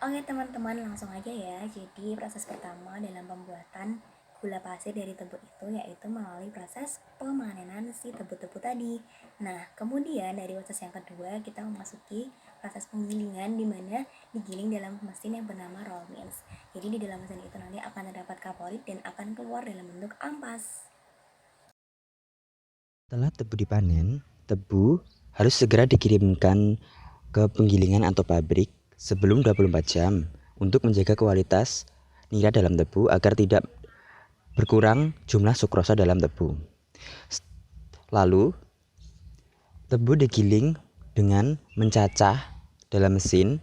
Oke teman-teman, langsung aja ya. Jadi proses pertama dalam pembuatan gula pasir dari tebu itu yaitu melalui proses pemanenan si tebu-tebu tadi. Nah, kemudian dari proses yang kedua kita memasuki proses penggilingan di mana digiling dalam mesin yang bernama roll mills. Jadi di dalam mesin itu nanti akan terdapat kaporit dan akan keluar dalam bentuk ampas. Setelah tebu dipanen, tebu harus segera dikirimkan ke penggilingan atau pabrik sebelum 24 jam untuk menjaga kualitas nira dalam tebu agar tidak berkurang jumlah sukrosa dalam tebu. Lalu, tebu digiling dengan mencacah dalam mesin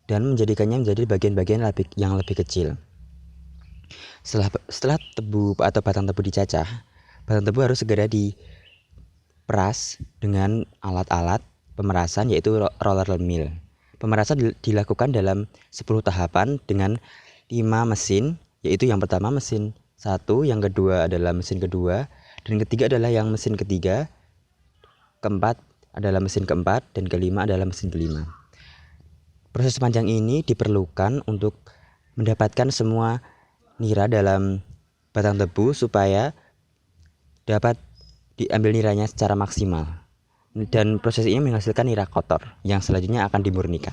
dan menjadikannya menjadi bagian-bagian yang lebih kecil. Setelah tebu atau batang tebu dicacah, batang tebu harus segera diperas dengan alat-alat pemerasan yaitu roller mill. Pemerasan dilakukan dalam 10 tahapan dengan 5 mesin, yaitu yang pertama mesin 1, yang kedua adalah mesin kedua, dan ketiga adalah yang mesin ketiga, keempat adalah mesin keempat, dan kelima adalah mesin kelima. Proses panjang ini diperlukan untuk mendapatkan semua nira dalam batang tebu supaya dapat diambil niranya secara maksimal. Dan proses ini menghasilkan nira kotor yang selanjutnya akan dimurnikan.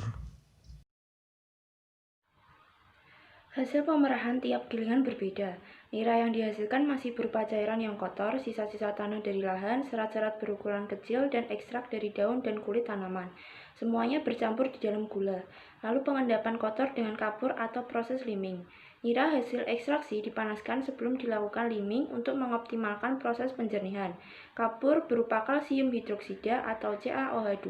Hasil pemerahan tiap gilingan berbeda. Nira yang dihasilkan masih berupa cairan yang kotor, sisa-sisa tanah dari lahan, serat-serat berukuran kecil, dan ekstrak dari daun dan kulit tanaman. Semuanya bercampur di dalam gula. Lalu pengendapan kotor dengan kapur atau proses liming. Nira hasil ekstraksi dipanaskan sebelum dilakukan liming untuk mengoptimalkan proses penjernihan. Kapur berupa kalsium hidroksida atau CaOH2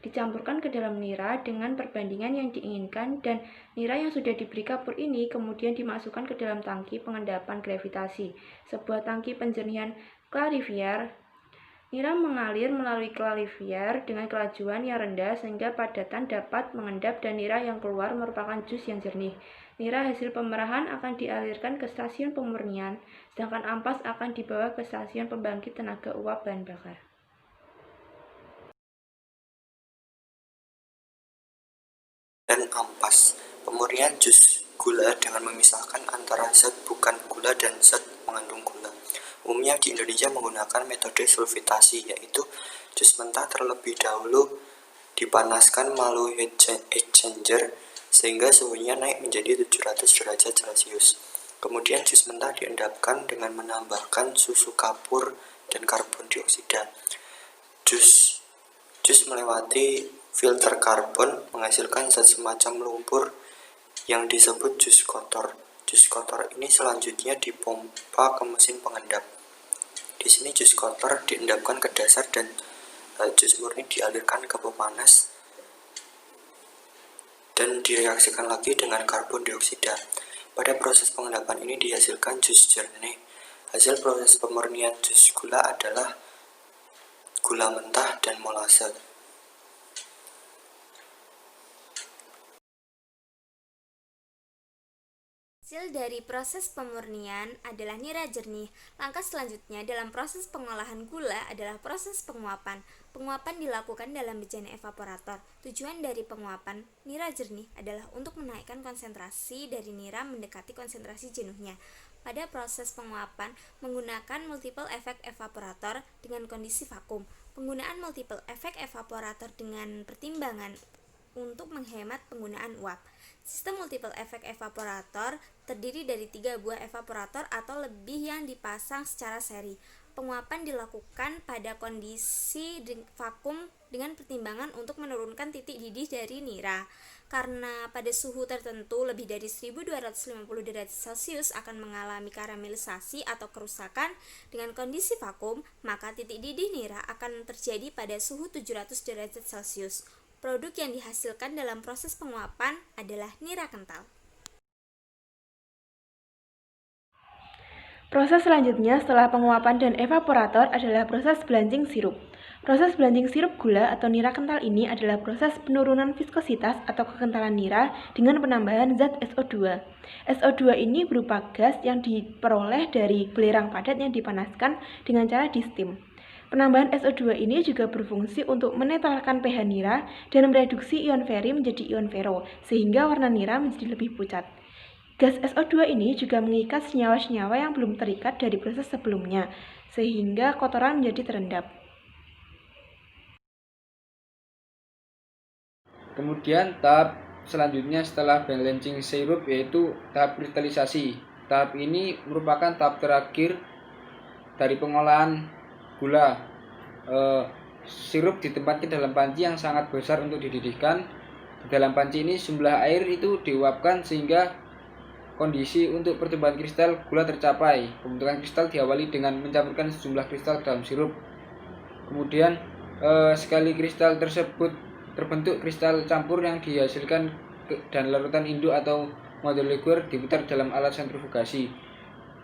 dicampurkan ke dalam nira dengan perbandingan yang diinginkan dan nira yang sudah diberi kapur ini kemudian dimasukkan ke dalam tangki pengendapan gravitasi, sebuah tangki penjernihan clarifier. Nira mengalir melalui clarifier dengan kelajuan yang rendah sehingga padatan dapat mengendap dan nira yang keluar merupakan jus yang jernih. Nira hasil pemerahan akan dialirkan ke stasiun pemurnian, sedangkan ampas akan dibawa ke stasiun pembangkit tenaga uap bahan bakar. Dan ampas, pemurnian jus gula dengan memisahkan antara zat bukan gula dan zat mengandung gula. Umumnya di Indonesia menggunakan metode sulfitasi, yaitu jus mentah terlebih dahulu dipanaskan melalui heat exchanger sehingga suhunya naik menjadi 700 derajat Celcius. Kemudian jus mentah diendapkan dengan menambahkan susu kapur dan karbon dioksida. Jus melewati filter karbon menghasilkan zat semacam lumpur yang disebut jus kotor. Jus kotor ini selanjutnya dipompa ke mesin pengendap. Di sini jus kotor diendapkan ke dasar dan jus murni dialirkan ke pemanas dan direaksikan lagi dengan karbon dioksida. Pada proses pengendapan ini dihasilkan jus jernih. Hasil proses pemurnian jus gula adalah gula mentah dan molase. Hasil dari proses pemurnian adalah nira jernih. Langkah selanjutnya dalam proses pengolahan gula adalah proses penguapan. Penguapan dilakukan dalam bejana evaporator. Tujuan dari penguapan nira jernih adalah untuk menaikkan konsentrasi dari nira mendekati konsentrasi jenuhnya. Pada proses penguapan menggunakan multiple effect evaporator dengan kondisi vakum. Penggunaan multiple effect evaporator dengan pertimbangan untuk menghemat penggunaan uap. Sistem multiple effect evaporator terdiri dari 3 buah evaporator atau lebih yang dipasang secara seri. Penguapan dilakukan pada kondisi vakum dengan pertimbangan untuk menurunkan titik didih dari nira. Karena pada suhu tertentu lebih dari 1250 derajat Celcius akan mengalami karamelisasi atau kerusakan dengan kondisi vakum, maka titik didih nira akan terjadi pada suhu 700 derajat Celcius. Produk yang dihasilkan dalam proses penguapan adalah nira kental. Proses selanjutnya setelah penguapan dan evaporator adalah proses blanching sirup. Proses blanching sirup gula atau nira kental ini adalah proses penurunan viskositas atau kekentalan nira dengan penambahan zat SO2. SO2 ini berupa gas yang diperoleh dari belerang padat yang dipanaskan dengan cara di steam. Penambahan SO2 ini juga berfungsi untuk menetralkan pH nira dan mereduksi ion feri menjadi ion fero, sehingga warna nira menjadi lebih pucat. Gas SO2 ini juga mengikat senyawa-senyawa yang belum terikat dari proses sebelumnya, sehingga kotoran menjadi terendap. Kemudian tahap selanjutnya setelah balancing sirup yaitu tahap kristalisasi. Tahap ini merupakan tahap terakhir dari pengolahan gula. Sirup ditempatkan dalam panci yang sangat besar untuk dididihkan. Di dalam panci ini jumlah air itu diuapkan sehingga kondisi untuk pertumbuhan kristal gula tercapai. Pembentukan kristal diawali dengan mencampurkan sejumlah kristal dalam sirup. Kemudian sekali kristal tersebut terbentuk, kristal campur yang dihasilkan dan larutan induk atau model liquor diputar dalam alat sentrifugasi.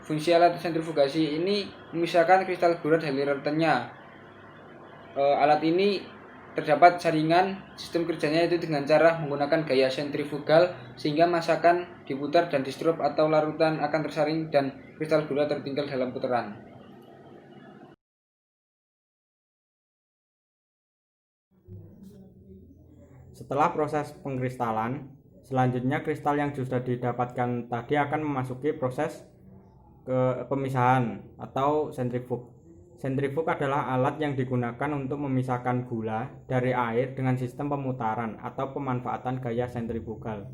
Fungsi alat sentrifugasi ini memisahkan kristal gula dari larutannya. Alat ini terdapat saringan. Sistem kerjanya itu dengan cara menggunakan gaya sentrifugal sehingga masakan diputar dan di sirup atau larutan akan tersaring dan kristal gula tertinggal dalam putaran. Setelah proses pengkristalan, selanjutnya kristal yang sudah didapatkan tadi akan memasuki proses pemisahan atau sentrifug. Sentrifug adalah alat yang digunakan untuk memisahkan gula dari air dengan sistem pemutaran atau pemanfaatan gaya sentrifugal.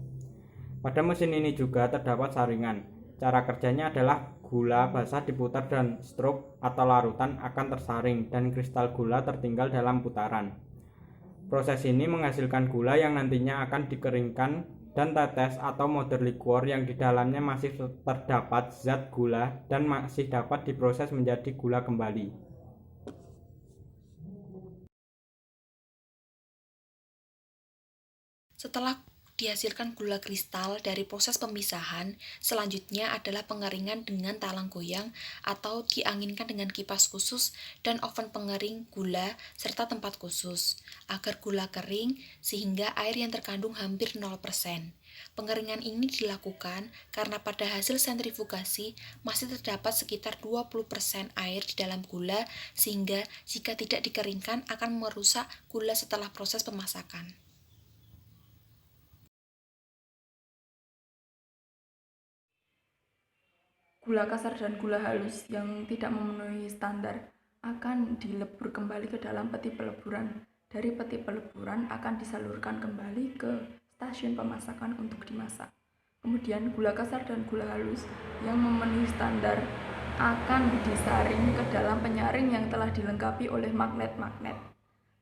Pada mesin ini juga terdapat saringan. Cara kerjanya adalah gula basah diputar dan struk atau larutan akan tersaring dan kristal gula tertinggal dalam putaran. Proses ini menghasilkan gula yang nantinya akan dikeringkan dan tetes atau model liquor yang di dalamnya masih terdapat zat gula dan masih dapat diproses menjadi gula kembali. Setelah dihasilkan gula kristal dari proses pemisahan, selanjutnya adalah pengeringan dengan talang goyang atau dianginkan dengan kipas khusus dan oven pengering gula serta tempat khusus, agar gula kering sehingga air yang terkandung hampir 0%. Pengeringan ini dilakukan karena pada hasil sentrifugasi masih terdapat sekitar 20% air di dalam gula, sehingga jika tidak dikeringkan akan merusak gula setelah proses pemasakan. Gula kasar dan gula halus yang tidak memenuhi standar akan dilebur kembali ke dalam peti peleburan. Dari peti peleburan akan disalurkan kembali ke stasiun pemasakan untuk dimasak. Kemudian gula kasar dan gula halus yang memenuhi standar akan disaring ke dalam penyaring yang telah dilengkapi oleh magnet-magnet.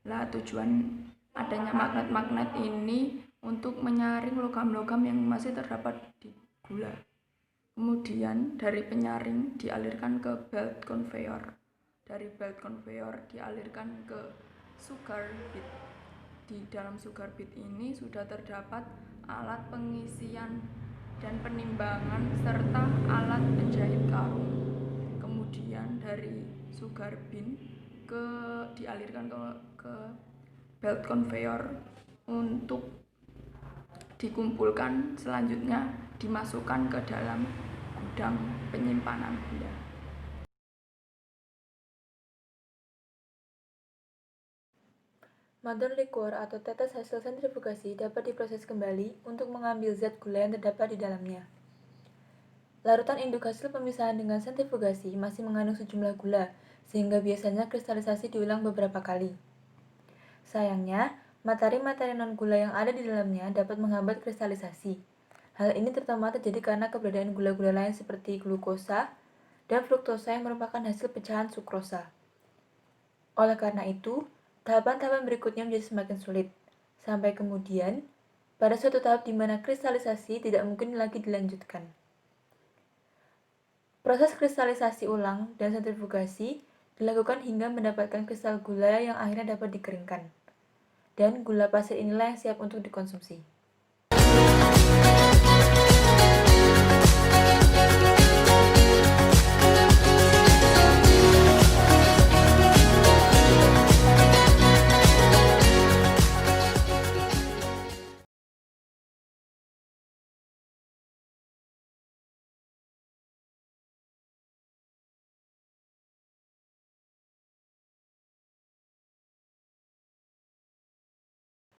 Tujuan adanya magnet-magnet ini untuk menyaring logam-logam yang masih terdapat di gula. Kemudian dari penyaring dialirkan ke belt conveyor. Dari belt conveyor dialirkan ke sugar beet. Di dalam sugar beet ini sudah terdapat alat pengisian dan penimbangan serta alat penjahit karung. Kemudian dari sugar bean dialirkan ke belt conveyor untuk dikumpulkan, selanjutnya dimasukkan ke dalam gudang penyimpanan gula. Model liquor atau tetes hasil sentrifugasi dapat diproses kembali untuk mengambil zat gula yang terdapat di dalamnya. Larutan induk hasil pemisahan dengan sentrifugasi masih mengandung sejumlah gula, sehingga biasanya kristalisasi diulang beberapa kali. Sayangnya, materi-materi non-gula yang ada di dalamnya dapat menghambat kristalisasi. Hal ini terutama terjadi karena keberadaan gula-gula lain seperti glukosa dan fruktosa yang merupakan hasil pecahan sukrosa. Oleh karena itu, tahapan-tahapan berikutnya menjadi semakin sulit, sampai kemudian pada suatu tahap di mana kristalisasi tidak mungkin lagi dilanjutkan. Proses kristalisasi ulang dan sentrifugasi dilakukan hingga mendapatkan kristal gula yang akhirnya dapat dikeringkan. Dan gula pasir inilah yang siap untuk dikonsumsi.